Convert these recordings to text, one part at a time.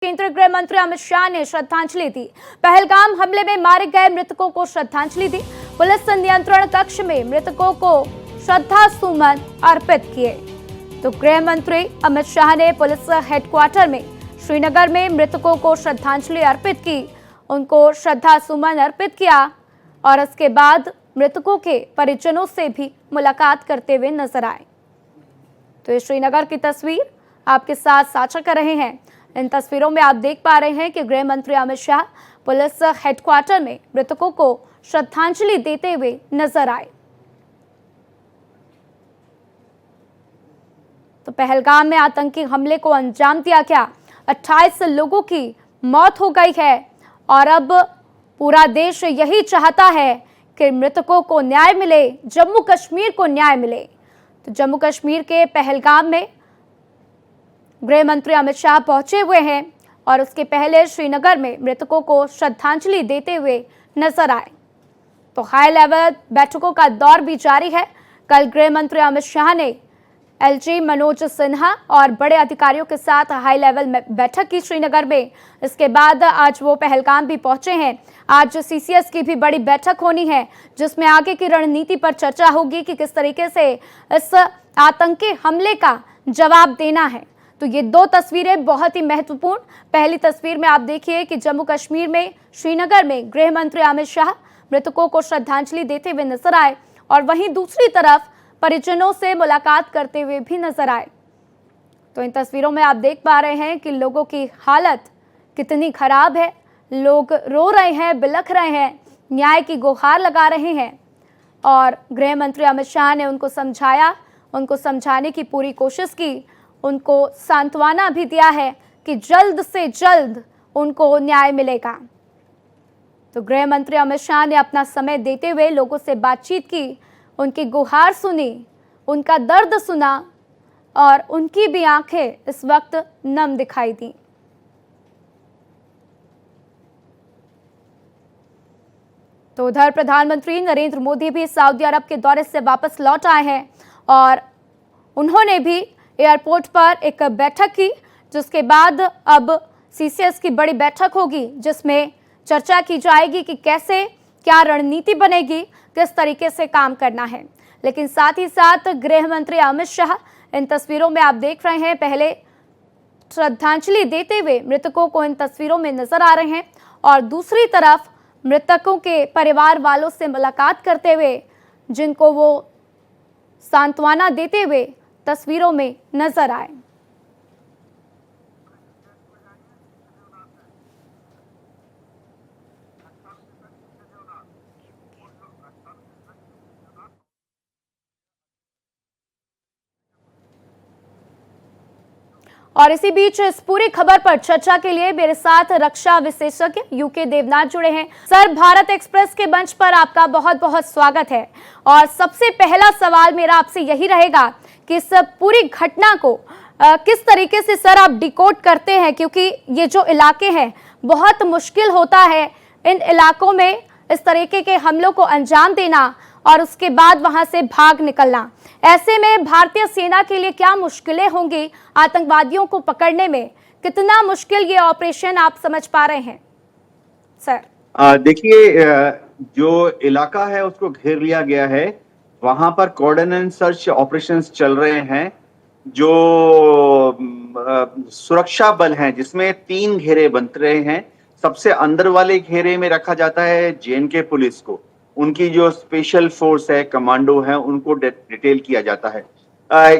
केंद्रीय गृह मंत्री अमित शाह ने श्रद्धांजलि दी। पहलगाम हमले में मारे गए मृतकों को श्रद्धांजलि दी। पुलिस नियंत्रण कक्ष में मृतकों को श्रद्धा सुमन अर्पित किए। तो गृह मंत्री अमित शाह ने पुलिस हेडक्वार्टर में श्रीनगर में मृतकों को श्रद्धांजलि अर्पित की, उनको श्रद्धा सुमन अर्पित किया और इसके बाद मृतकों के परिजनों से भी मुलाकात करते हुए नजर आए। तो ये श्रीनगर की तस्वीर आपके साथ साझा कर रहे हैं। इन तस्वीरों में आप देख पा रहे हैं कि गृह मंत्री अमित शाह पुलिस हेडक्वार्टर में मृतकों को श्रद्धांजलि देते हुए नजर आए। तो पहलगाम में आतंकी हमले को अंजाम दिया गया, 28 लोगों की मौत हो गई है और अब पूरा देश यही चाहता है कि मृतकों को न्याय मिले, जम्मू कश्मीर को न्याय मिले। तो जम्मू कश्मीर के पहलगाम में गृह मंत्री अमित शाह पहुंचे हुए हैं और उसके पहले श्रीनगर में मृतकों को श्रद्धांजलि देते हुए नजर आए। तो हाई लेवल बैठकों का दौर भी जारी है। कल गृह मंत्री अमित शाह ने एलजी मनोज सिन्हा और बड़े अधिकारियों के साथ हाई लेवल बैठक की श्रीनगर में। इसके बाद आज वो पहलगाम भी पहुंचे हैं। आज सीसीएस की भी बड़ी बैठक होनी है जिसमें आगे की रणनीति पर चर्चा होगी कि किस तरीके से इस आतंकी हमले का जवाब देना है। तो ये दो तस्वीरें बहुत ही महत्वपूर्ण। पहली तस्वीर में आप देखिए कि जम्मू कश्मीर में श्रीनगर में गृह मंत्री अमित शाह मृतकों को श्रद्धांजलि देते हुए नजर आए और वहीं दूसरी तरफ परिजनों से मुलाकात करते हुए भी नजर आए। तो इन तस्वीरों में आप देख पा रहे हैं कि लोगों की हालत कितनी खराब है। लोग रो रहे हैं, बिलख रहे हैं, न्याय की गुहार लगा रहे हैं और गृह मंत्री अमित शाह ने उनको समझाया, उनको समझाने की पूरी कोशिश की, उनको सांत्वना भी दिया है कि जल्द से जल्द उनको न्याय मिलेगा। तो गृह मंत्री अमित शाह ने अपना समय देते हुए लोगों से बातचीत की, उनकी गुहार सुनी, उनका दर्द सुना और उनकी भी आंखें इस वक्त नम दिखाई दी। तो उधर प्रधानमंत्री नरेंद्र मोदी भी सऊदी अरब के दौरे से वापस लौट आए हैं और उन्होंने भी एयरपोर्ट पर एक बैठक की, जिसके बाद अब सीसीएस की बड़ी बैठक होगी जिसमें चर्चा की जाएगी कि कैसे क्या रणनीति बनेगी, किस तरीके से काम करना है। लेकिन साथ ही साथ गृह मंत्री अमित शाह इन तस्वीरों में आप देख रहे हैं पहले श्रद्धांजलि देते हुए मृतकों को इन तस्वीरों में नजर आ रहे हैं और दूसरी तरफ मृतकों के परिवार वालों से मुलाकात करते हुए, जिनको वो सांत्वना देते हुए तस्वीरों में नजर आए। और इसी बीच इस पूरी खबर पर चर्चा के लिए मेरे साथ रक्षा विशेषज्ञ यूके देवनाथ जुड़े हैं। सर, भारत एक्सप्रेस के मंच पर आपका बहुत बहुत स्वागत है और सबसे पहला सवाल मेरा आपसे यही रहेगा कि इस पूरी घटना को किस तरीके से सर आप डिकोड करते हैं, क्योंकि ये जो इलाके हैं बहुत मुश्किल होता है इन इलाकों में इस तरीके के हमलों को अंजाम देना और उसके बाद वहां से भाग निकलना। ऐसे में भारतीय सेना के लिए क्या मुश्किलें होंगी आतंकवादियों को पकड़ने में? कितना मुश्किल ये ऑपरेशन आप समझ पा रहे हैं सर? देखिए, जो इलाका है उसको घेर लिया गया है, वहां पर कॉर्डन एंड सर्च ऑपरेशंस चल रहे हैं। जो सुरक्षा बल हैं जिसमें 3 घेरे बन रहे हैं। सबसे अंदर वाले घेरे में रखा जाता है जेएनके पुलिस को, उनकी जो स्पेशल फोर्स है, कमांडो है, उनको डिटेल किया जाता है।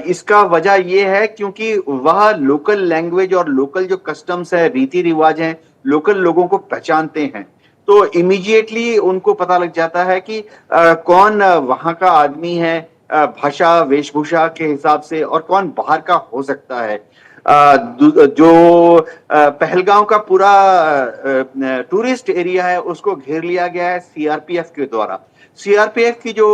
इसका वजह यह है क्योंकि वह लोकल लैंग्वेज और लोकल जो कस्टम्स है, रीति रिवाज हैं, लोकल लोगों को पहचानते हैं। तो इमीडिएटली उनको पता लग जाता है कि कौन वहां का आदमी है भाषा वेशभूषा के हिसाब से और कौन बाहर का हो सकता है। जो पहलगांव का पूरा टूरिस्ट एरिया है उसको घेर लिया गया है सीआरपीएफ के द्वारा। सीआरपीएफ की जो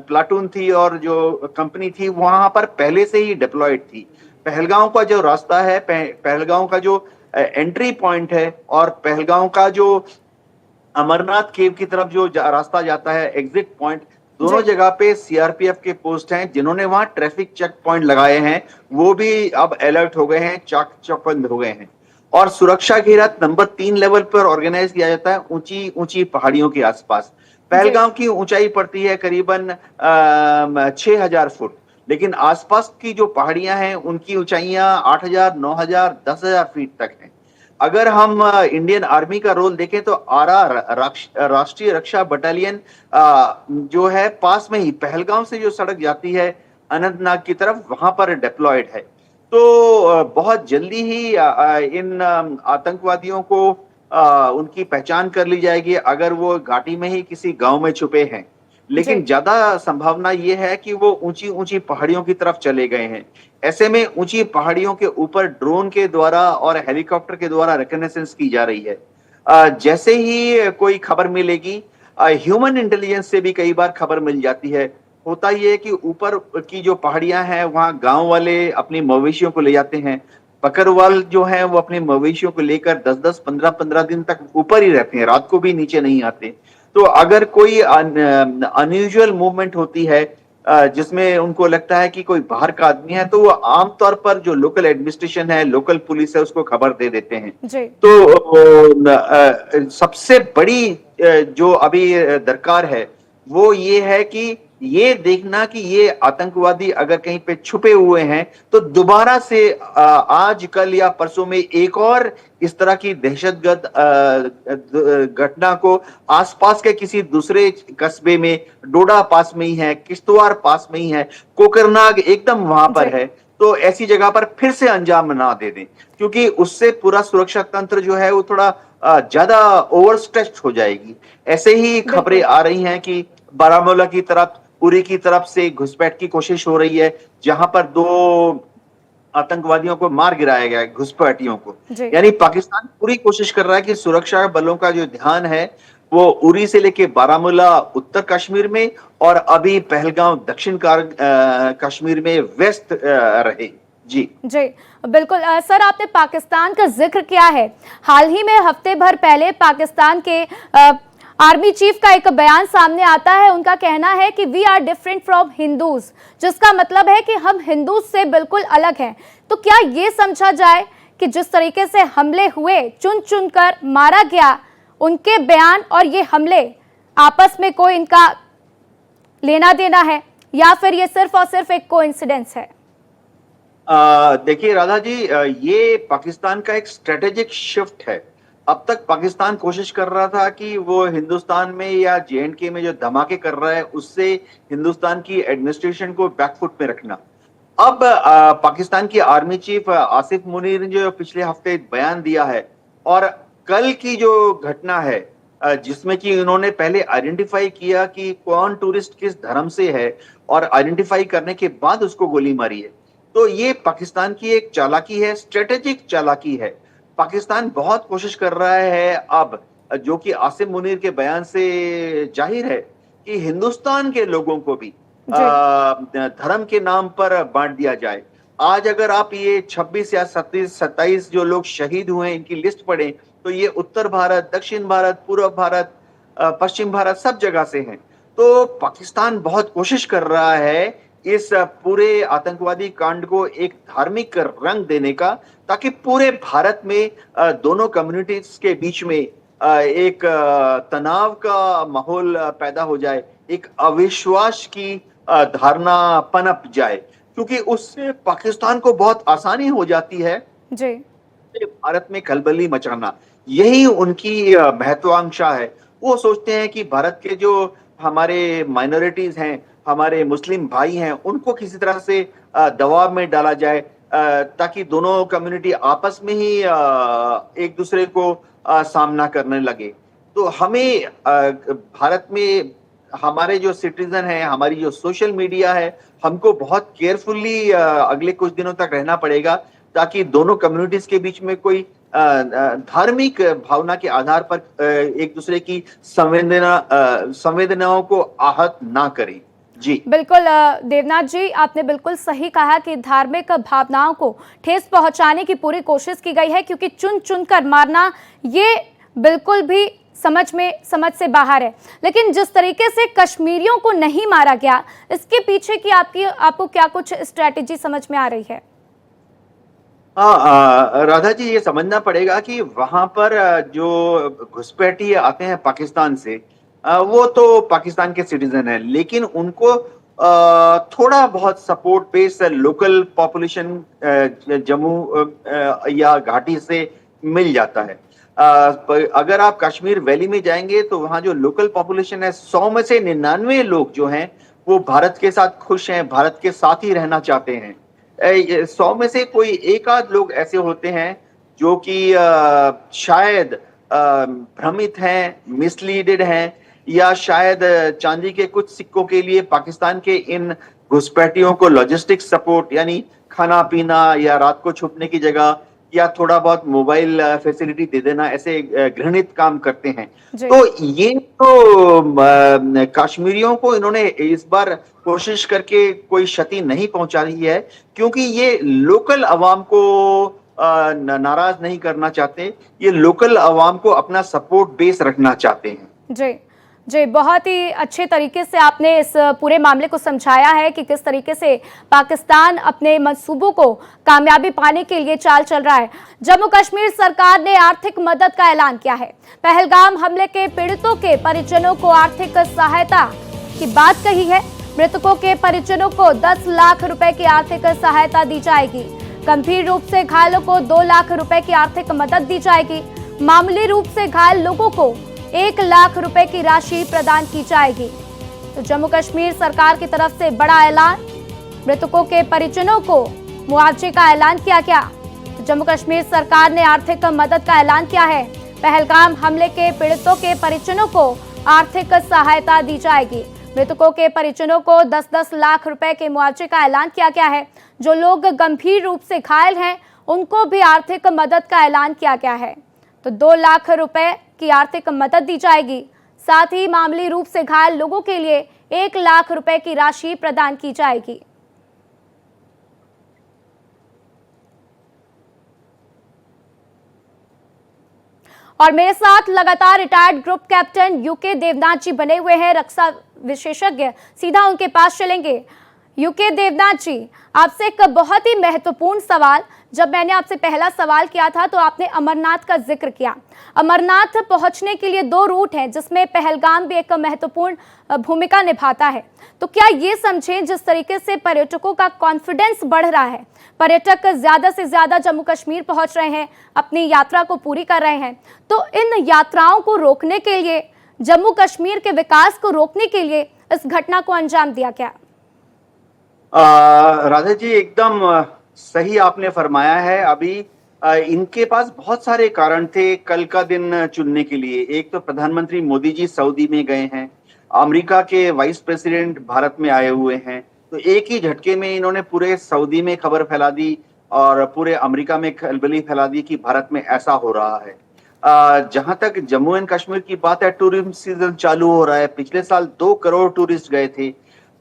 प्लाटून थी और जो कंपनी थी वहां पर पहले से ही डिप्लॉयड थी। पहलगांव का जो रास्ता है, पहलगांव का जो एंट्री पॉइंट है और पहलगांव का जो अमरनाथ केव की तरफ जो रास्ता जाता है, एग्जिट पॉइंट, दोनों जगह पे सीआरपीएफ के पोस्ट हैं जिन्होंने वहां ट्रैफिक चेक पॉइंट लगाए हैं। वो भी अब अलर्ट हो गए हैं, चाक चौबंद हो गए हैं। और सुरक्षा घेरा नंबर 3 लेवल पर ऑर्गेनाइज किया जाता है ऊंची ऊंची पहाड़ियों के आसपास। पहलगाम की ऊंचाई पड़ती है करीबन 6,000 फुट, लेकिन आसपास की जो पहाड़ियां हैं उनकी ऊंचाइयां 8,000, 9,000, 10,000 फीट तक हैं। अगर हम इंडियन आर्मी का रोल देखें तो आरआर राष्ट्रीय रक्षा बटालियन जो है पास में ही पहलगाम से जो सड़क जाती है अनंतनाग की तरफ, वहां पर डिप्लॉयड है। तो बहुत जल्दी ही इन आतंकवादियों को उनकी पहचान कर ली जाएगी अगर वो घाटी में ही किसी गांव में छुपे हैं। लेकिन जी ज्यादा संभावना ये है कि वो ऊंची ऊंची पहाड़ियों की तरफ चले गए हैं। ऐसे में ऊंची पहाड़ियों के ऊपर ड्रोन के द्वारा और हेलीकॉप्टर के द्वारा रिकॉग्निशंस की जा रही है। जैसे ही कोई खबर मिलेगी, ह्यूमन इंटेलिजेंस से भी कई बार खबर मिल जाती है। होता ये है कि ऊपर की जो पहाड़ियां हैं वहां गांव वाले अपनी मवेशियों को ले जाते हैं। बकरवाल जो है वो अपने मवेशियों को लेकर 10-10, 15-15 दिन तक ऊपर ही रहते हैं, रात को भी नीचे नहीं आते। तो अगर कोई अनयूजुअल मूवमेंट होती है जिसमें उनको लगता है कि कोई बाहर का आदमी है, तो वो आमतौर पर जो लोकल एडमिनिस्ट्रेशन है, लोकल पुलिस है, उसको खबर दे देते हैं। जी तो सबसे बड़ी जो अभी दरकार है वो ये है कि ये देखना कि ये आतंकवादी अगर कहीं पे छुपे हुए हैं तो दोबारा से आज कल या परसों में एक और इस तरह की दहशतगर्द घटना को आसपास के किसी दूसरे कस्बे में, डोडा पास में ही है, किश्तवाड़ पास में ही है, कोकरनाग एकदम वहां पर जी है, तो ऐसी जगह पर फिर से अंजाम ना दे दें, क्योंकि उससे पूरा सुरक्षा तंत्र जो है वो थोड़ा ज्यादा ओवरस्ट्रेच्ड हो जाएगी। ऐसे ही खबरें बिल्कुल आ रही हैं कि बारामूला की तरफ, उरी की तरफ से घुसपैठ की कोशिश हो रही है, जहां पर 2 आतंकवादियों को मार गिराया गया है, घुसपैठियों को। जी यानी पाकिस्तान पूरी कोशिश कर रहा है कि सुरक्षा बलों का जो ध्यान है वो उरी से लेके बारामूला उत्तर कश्मीर में और अभी पहलगाम दक्षिण कश्मीर में व्यस्त रहे। जी जी बिल्कुल सर, आपने पाकिस्तान का जिक्र किया है। हाल ही में हफ्ते भर पहले पाकिस्तान के आर्मी चीफ का एक बयान सामने आता है। उनका कहना है कि we are different from Hindus, जिसका मतलब है कि हम हिंदू से बिल्कुल अलग हैं। तो क्या ये समझा जाए कि जिस तरीके से हमले हुए, चुन चुन कर मारा गया, उनके बयान और ये हमले आपस में कोई इनका लेना देना है, या फिर ये सिर्फ और सिर्फ एक कोइंसिडेंस है? देखिए राधा जी, ये पाकिस्तान का एक स्ट्रेटेजिक शिफ्ट है। अब तक पाकिस्तान कोशिश कर रहा था कि वो हिंदुस्तान में या जेएंडके में जो धमाके कर रहा है उससे हिंदुस्तान की एडमिनिस्ट्रेशन को बैकफुट में रखना। अब पाकिस्तान की आर्मी चीफ आसिफ मुनीर ने जो पिछले हफ्ते एक बयान दिया है, और कल की जो घटना है जिसमें कि उन्होंने पहले आइडेंटिफाई किया कि कौन टूरिस्ट किस धर्म से है और आइडेंटिफाई करने के बाद उसको गोली मारी है, तो ये पाकिस्तान की एक चालाकी है, स्ट्रेटेजिक चालाकी है। पाकिस्तान बहुत कोशिश कर रहा है अब, जो कि आसिम मुनीर के बयान से जाहिर है, कि हिंदुस्तान के लोगों को भी जी धर्म के नाम पर बांट दिया जाए। आज अगर आप ये 26 या 27 जो लोग शहीद हुए हैं इनकी लिस्ट पढ़ें, तो ये उत्तर भारत, दक्षिण भारत, पूर्व भारत, पश्चिम भारत, सब जगह से हैं। तो पाकिस्तान बहुत कोशिश कर रहा है इस पूरे आतंकवादी कांड को एक धार्मिक रंग देने का, ताकि पूरे भारत में दोनों कम्युनिटीज के बीच में एक तनाव का माहौल पैदा हो जाए, एक अविश्वास की धारणा पनप जाए, क्योंकि उससे पाकिस्तान को बहुत आसानी हो जाती है जी भारत में खलबली मचाना। यही उनकी महत्वाकांक्षा है। वो सोचते हैं कि भारत के जो हमारे माइनॉरिटीज हैं, हमारे मुस्लिम भाई हैं, उनको किसी तरह से दबाव में डाला जाए, ताकि दोनों कम्युनिटी आपस में ही एक दूसरे को सामना करने लगे। तो हमें भारत में हमारे जो सिटीजन हैं, हमारी जो सोशल मीडिया है, हमको बहुत केयरफुली अगले कुछ दिनों तक रहना पड़ेगा, ताकि दोनों कम्युनिटीज के बीच में कोई धार्मिक भावना के आधार पर एक दूसरे की संवेदनाओं को आहत ना करें। जी बिल्कुल देवनाथ जी, आपने बिल्कुल सही कहा कि धार्मिक भावनाओं को ठेस पहुंचाने की पूरी कोशिश की गई है, क्योंकि चुन चुन कर मारना ये बिल्कुल भी समझ से बाहर है। लेकिन जिस तरीके से कश्मीरियों को नहीं मारा गया, इसके पीछे की आपको क्या कुछ स्ट्रैटेजी समझ में आ रही है? राधा जी, ये समझना पड़ेगा कि वहां पर जो घुसपैठी आते हैं पाकिस्तान से, वो तो पाकिस्तान के सिटीजन है, लेकिन उनको थोड़ा बहुत support base local population Jammu या घाटी से मिल जाता है। अगर आप कश्मीर वैली में जाएंगे तो वहां जो लोकल पॉपुलेशन है, 100 में से 99 लोग जो हैं वो भारत के साथ खुश हैं, भारत के साथ ही रहना चाहते हैं। 100 में से कोई एक आध लोग ऐसे होते हैं जो कि शायद भ्रमित हैं, मिसलीडेड हैं, या शायद चांदी के कुछ सिक्कों के लिए पाकिस्तान के इन घुसपैठियों को लॉजिस्टिक सपोर्ट, यानी खाना पीना या रात को छुपने की जगह या थोड़ा बहुत मोबाइल फैसिलिटी दे देना, ऐसे घृणित काम करते हैं। तो ये तो कश्मीरियों को इन्होंने इस बार कोशिश करके कोई क्षति नहीं पहुंचा रही है, क्योंकि ये लोकल अवाम को नाराज नहीं करना चाहते, ये लोकल अवाम को अपना सपोर्ट बेस रखना चाहते हैं। जी जी, बहुत ही अच्छे तरीके से आपने इस पूरे मामले को समझाया है कि किस तरीके से पाकिस्तान अपने मंसूबों को कामयाबी पाने के लिए चाल चल रहा है। जम्मू कश्मीर सरकार ने आर्थिक मदद का ऐलान किया है। पहलगाम हमले के पीड़ितों के परिजनों को आर्थिक सहायता की बात कही है। मृतकों के परिजनों को 10 लाख रुपए की आर्थिक सहायता दी जाएगी। गंभीर रूप से घायलों को 2 लाख रुपए की आर्थिक मदद दी जाएगी। मामूली रूप से घायल लोगों को 1 लाख रुपए की राशि प्रदान की जाएगी। तो जम्मू कश्मीर सरकार की तरफ से बड़ा ऐलान, मृतकों के परिजनों को मुआवजे का ऐलान किया गया। तो जम्मू कश्मीर सरकार ने आर्थिक मदद का ऐलान किया है। पहलगाम हमले के पीड़ितों के परिजनों को आर्थिक सहायता दी जाएगी। मृतकों के परिजनों को 10-10 लाख रुपए के मुआवजे का ऐलान किया गया है। जो लोग गंभीर रूप से घायल हैं उनको भी आर्थिक मदद का ऐलान किया गया है। तो 2 लाख रुपए की आर्थिक मदद दी जाएगी। साथ ही मामूली रूप से घायल लोगों के लिए 1 लाख रुपए की राशि प्रदान की जाएगी। और मेरे साथ लगातार retired group captain UK Devnath ji बने हुए हैं, रक्षा विशेषज्ञ। सीधा उनके पास चलेंगे। यूके देवनाथ जी, आपसे एक बहुत ही महत्वपूर्ण सवाल, जब मैंने आपसे पहला सवाल किया था तो आपने अमरनाथ का जिक्र किया। अमरनाथ पहुंचने के लिए 2 रूट हैं, जिसमें पहलगाम भी एक महत्वपूर्ण भूमिका निभाता है। तो क्या ये समझें, जिस तरीके से पर्यटकों का कॉन्फिडेंस बढ़ रहा है, पर्यटक ज्यादा से ज्यादा जम्मू कश्मीर पहुंच रहे हैं, अपनी यात्रा को पूरी कर रहे हैं, तो इन यात्राओं को रोकने के लिए, जम्मू कश्मीर के विकास को रोकने के लिए इस घटना को अंजाम दिया गया? राधा जी, एकदम सही आपने फरमाया है। अभी इनके पास बहुत सारे कारण थे कल का दिन चुनने के लिए। एक तो प्रधानमंत्री मोदी जी सऊदी में गए हैं, अमेरिका के वाइस प्रेसिडेंट भारत में आए हुए हैं, तो एक ही झटके में इन्होंने पूरे सऊदी में खबर फैला दी और पूरे अमेरिका में खलबली फैला दी कि भारत में ऐसा हो रहा है। जहां तक जम्मू एंड कश्मीर की बात है, टूरिज्म सीजन चालू हो रहा है। पिछले साल 2 करोड़ टूरिस्ट गए थे।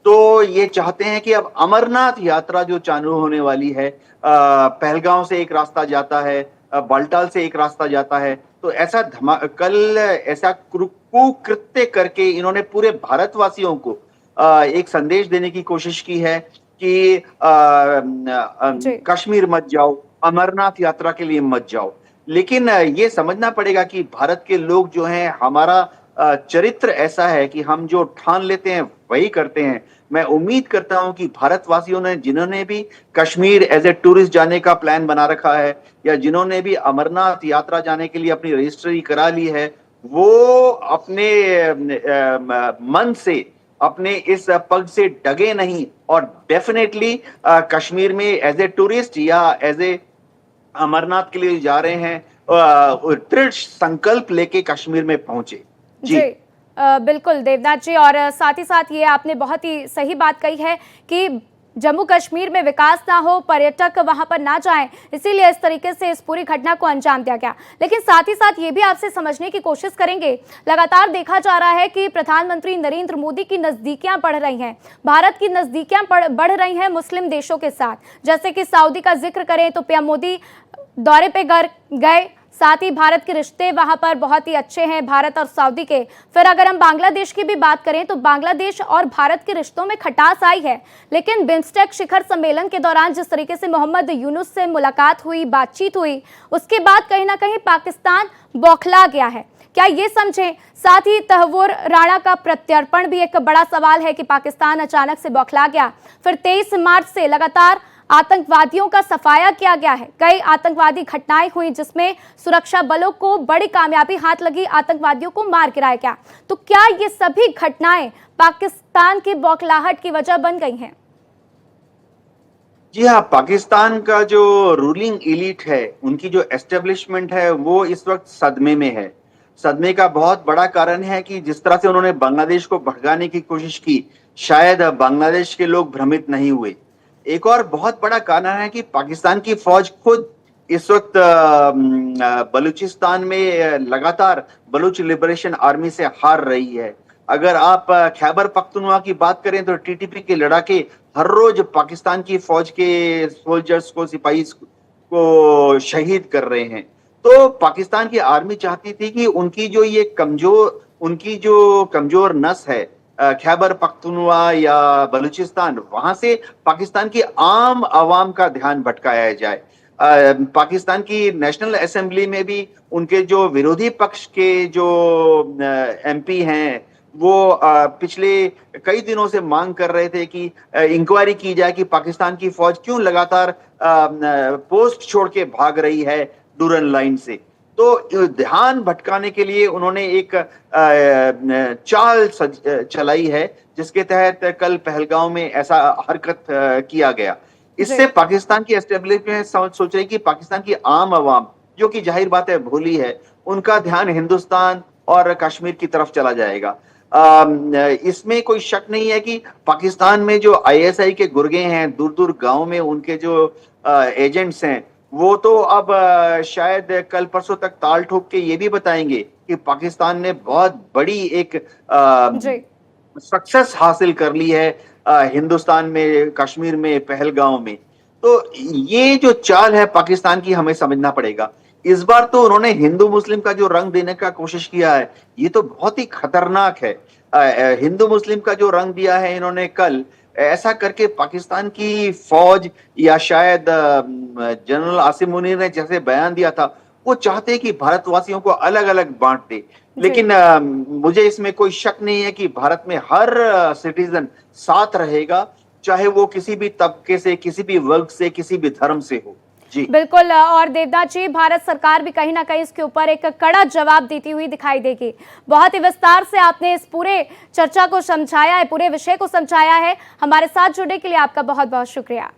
तो ये चाहते हैं कि अब अमरनाथ यात्रा जो चालू होने वाली है, पहलगांव से एक रास्ता जाता है, बाल्टाल से एक रास्ता जाता है, तो ऐसा कल ऐसा कुकृत्य करके इन्होंने पूरे भारतवासियों को एक संदेश देने की कोशिश की है कि कश्मीर मत जाओ, अमरनाथ यात्रा के लिए मत जाओ। लेकिन ये समझना पड़ेगा कि भारत के लोग जो हैं, हमारा चरित्र ऐसा है कि हम जो ठान लेते हैं वही करते हैं। मैं उम्मीद करता हूं कि भारतवासियों ने, जिन्होंने भी कश्मीर एज ए टूरिस्ट जाने का प्लान बना रखा है या जिन्होंने भी अमरनाथ यात्रा जाने के लिए अपनी रजिस्ट्री करा ली है, वो अपने मन से, अपने इस पग से डगे नहीं और डेफिनेटली कश्मीर में एज ए टूरिस्ट या एज ए अमरनाथ के लिए जा रहे हैं, दृढ़ संकल्प लेके कश्मीर में पहुंचे। जी बिल्कुल देवनाथ जी, और साथ ही साथ ये आपने बहुत ही सही बात कही है कि जम्मू कश्मीर में विकास ना हो, पर्यटक वहां पर ना जाएं, इसीलिए इस तरीके से इस पूरी घटना को अंजाम दिया गया। लेकिन साथ ही साथ ये भी आपसे समझने की कोशिश करेंगे, लगातार देखा जा रहा है कि प्रधानमंत्री नरेंद्र मोदी की नजदीकियां बढ़ रही हैं, भारत की नजदीकियां बढ़ रही हैं मुस्लिम देशों के साथ। जैसे कि सऊदी का जिक्र करें तो पीएम मोदी दौरे पे गए, साथ ही भारत के रिश्ते वहां पर बहुत ही अच्छे हैं, भारत और सऊदी के। फिर अगर हम बांग्लादेश की भी बात करें तो बांग्लादेश और भारत के रिश्तों में खटास आई है, लेकिन बिम्स्टेक शिखर सम्मेलन के दौरान जिस तरीके से मोहम्मद यूनुस से मुलाकात हुई, बातचीत हुई, उसके बाद कहीं ना कहीं पाकिस्तान बौखला गया है। क्या ये समझें? साथ ही तहव्वुर राणा का प्रत्यर्पण भी एक बड़ा सवाल है कि पाकिस्तान अचानक से बौखला गया। फिर 23 मार्च से लगातार आतंकवादियों का सफाया किया गया है, कई आतंकवादी घटनाएं हुई जिसमें सुरक्षा बलों को बड़ी कामयाबी हाथ लगी, आतंकवादियों को मार गिराया गया। तो क्या ये सभी घटनाएं पाकिस्तान की बौखलाहट की वजह बन गई हैं? जी हाँ, पाकिस्तान का जो रूलिंग एलिट है, उनकी जो एस्टेब्लिशमेंट है, वो इस वक्त सदमे में है। सदमे का बहुत बड़ा कारण है कि जिस तरह से उन्होंने बांग्लादेश को भड़काने की कोशिश की, शायद बांग्लादेश के लोग भ्रमित नहीं हुए। एक और बहुत बड़ा कारण है कि पाकिस्तान की फौज खुद इस वक्त बलूचिस्तान में लगातार बलूच लिबरेशन आर्मी से हार रही है। अगर आप खैबर पख्तूनख्वा की बात करें तो टीटीपी के लड़ाके हर रोज पाकिस्तान की फौज के सोल्जर्स को, सिपाही को शहीद कर रहे हैं। तो पाकिस्तान की आर्मी चाहती थी कि उनकी जो कमजोर नस है, खैबर पख्तूनख्वा या बलूचिस्तान, वहां से पाकिस्तान की आम आवाम का ध्यान भटकाया जाए। पाकिस्तान की नेशनल असेंबली में भी उनके जो विरोधी पक्ष के जो एमपी हैं, वो पिछले कई दिनों से मांग कर रहे थे कि इंक्वायरी की जाए कि पाकिस्तान की फौज क्यों लगातार पोस्ट छोड़ के भाग रही है डूरन लाइन से। तो ध्यान भटकाने के लिए उन्होंने एक चाल चलाई है, जिसके तहत कल पहलगांव में ऐसा हरकत किया गया। इससे पाकिस्तान की एस्टेब्लिशमेंट सोच रही कि पाकिस्तान की आम आवाम, जो कि जाहिर बात है भोली है, उनका ध्यान हिंदुस्तान और कश्मीर की तरफ चला जाएगा। इसमें कोई शक नहीं है कि पाकिस्तान में जो आईएसआई के गुर्गे हैं, दूर दूर गांव में उनके जो एजेंट्स हैं, वो तो अब शायद कल परसों तक ताल ठोक के ये भी बताएंगे कि पाकिस्तान ने बहुत बड़ी एक सक्सेस हासिल कर ली है हिंदुस्तान में, कश्मीर में, पहलगांव में। तो ये जो चाल है पाकिस्तान की, हमें समझना पड़ेगा। इस बार तो उन्होंने हिंदू मुस्लिम का जो रंग देने का कोशिश किया है, ये तो बहुत ही खतरनाक है। हिंदू मुस्लिम का जो रंग दिया है इन्होंने कल, ऐसा करके पाकिस्तान की फौज या शायद जनरल आसिम मुनीर ने जैसे बयान दिया था, वो चाहते कि भारतवासियों को अलग अलग बांट दे। लेकिन मुझे इसमें कोई शक नहीं है कि भारत में हर सिटीजन साथ रहेगा, चाहे वो किसी भी तबके से, किसी भी वर्ग से, किसी भी धर्म से हो। जी बिल्कुल। और देवनाथ जी, भारत सरकार भी कहीं ना कहीं इसके ऊपर एक कड़ा जवाब देती हुई दिखाई देगी। बहुत ही विस्तार से आपने इस पूरे चर्चा को समझाया है, पूरे विषय को समझाया है। हमारे साथ जुड़ने के लिए आपका बहुत बहुत शुक्रिया।